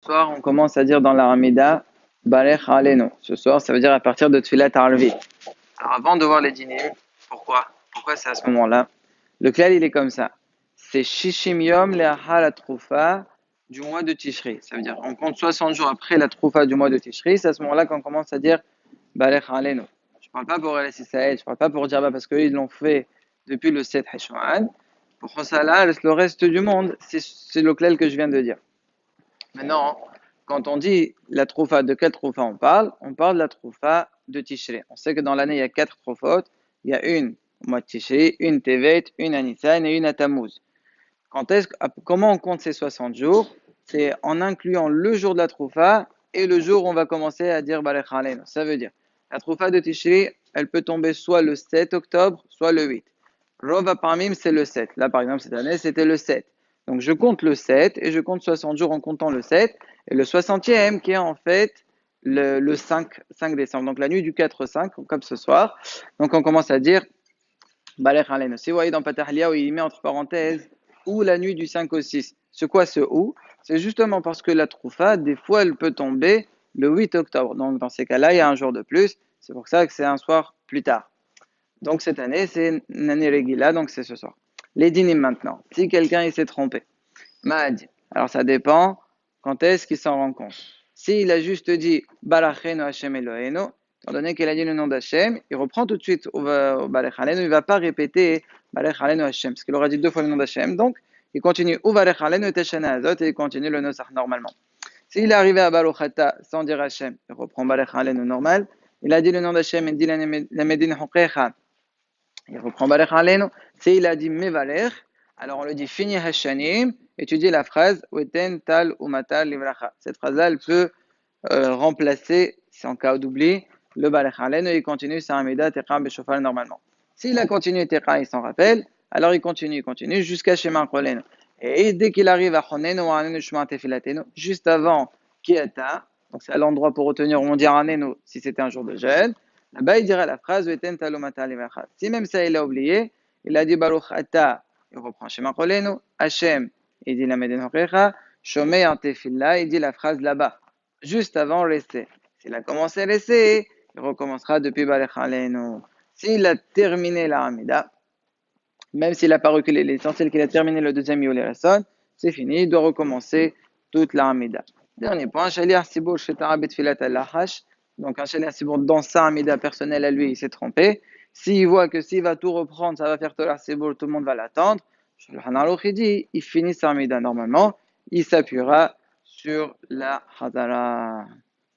soir, on commence à dire dans la Hamida, Barech Alenu. Ce soir, ça veut dire à partir de Tfilat Arvi. Alors avant de voir les dîners, pourquoi c'est à ce moment-là? Le klal, il est comme ça. C'est Shishim Yom Le'achar la Troufa du mois de Tishri. Ça veut dire, on compte 60 jours après la Troufa du mois de Tishri. C'est à ce moment-là qu'on commence à dire Barech Alenu. Je ne parle pas pour El Sissaïd, je ne parle pas pour Djerba parce qu'ils l'ont fait depuis le 7 Heshwan. Pour Khosala, le reste du monde, c'est le klal que je viens de dire. Maintenant, quand on dit la troufa, de quelle troufa on parle? On parle de la troufa de Tishri. On sait que dans l'année, il y a 4 troufot. Il y a une au mois de Tishri, une Tevet, une à Nissan et une à Tammuz. Comment on compte ces 60 jours? C'est en incluant le jour de la troufa et le jour où on va commencer à dire Barech Aleinu. Ça veut dire, la troufa de Tishri, elle peut tomber soit le 7 octobre, soit le 8. Rova Parmim, c'est le 7. Là, par exemple, cette année, c'était le 7. Donc, je compte le 7 et je compte 60 jours en comptant le 7. Et le 60e qui est en fait le 5 décembre. Donc, la nuit du 4-5, comme ce soir. Donc, on commence à dire Balech Aleinu. Si vous voyez dans Patahlia où il met entre parenthèses ou la nuit du 5 au 6. C'est quoi ce ou? C'est justement parce que la troufa, des fois, elle peut tomber le 8 octobre. Donc, dans ces cas-là, il y a un jour de plus. C'est pour ça que c'est un soir plus tard. Donc cette année, c'est une année régula, donc c'est ce soir. Les dynimes maintenant. Si quelqu'un il s'est trompé, Mahdi. Alors ça dépend quand est-ce qu'il s'en rend compte. S'il a juste dit Barachenu Hashem Eloheinu, étant donné qu'il a dit le nom d'Hashem, il reprend tout de suite au Barech Alenu, il ne va pas répéter Barech Alenu Hashem, parce qu'il aura dit 2 fois le nom d'Hashem, donc il continue ou Barech Alenu Teshana Azot et il continue le Nosach normalement. S'il est arrivé à Baruchata sans dire Hashem, il reprend Barech Alenu normal, il a dit le nom d'Hashem, il dit la Medine Hokecha, il reprend Barech Aleinu. S'il a dit Mevalech, alors on le dit Fini Hashanim, et tu dis la phrase Weten Tal Umatal Livracha. Cette phrase-là, elle peut remplacer, c'est en cas d'oubli, le Barech Aleinu, il continue sa Hamida Teqa Beshofal normalement. S'il a continué Teqa, il s'en rappelle, alors il continue jusqu'à Shema Cholenu. Et dès qu'il arrive à Chonenu ou Anenu Shema Tefilatenu, juste avant Kiata, donc c'est à l'endroit pour retenir où on dit Anenu si c'était un jour de jeûne, là-bas, il dira la phrase si même ça, il a oublié, il a dit Baruch Ata, il reprend Shema Cholenu, Hashem, il dit la Medin Hokecha, Shomei Antefillah, il dit la phrase là-bas, juste avant rester. S'il a commencé à laisser, il recommencera depuis Barech Aleinu. S'il a terminé la Hamida, même s'il n'a pas reculé, l'essentiel qu'il a terminé le deuxième Yolereson, c'est fini, il doit recommencer toute la Hamida. Dernier point, Shaliach Sibour Shetara Betfilat Al-Lahash. Donc un Shaliach Sibour dans sa Hamida personnelle à lui, il s'est trompé. S'il voit que s'il va tout reprendre, ça va faire Torah Sibour, tout le monde va l'attendre. Shulchan Aruch dit, il finit sa Hamida normalement, il s'appuiera sur la Hadara.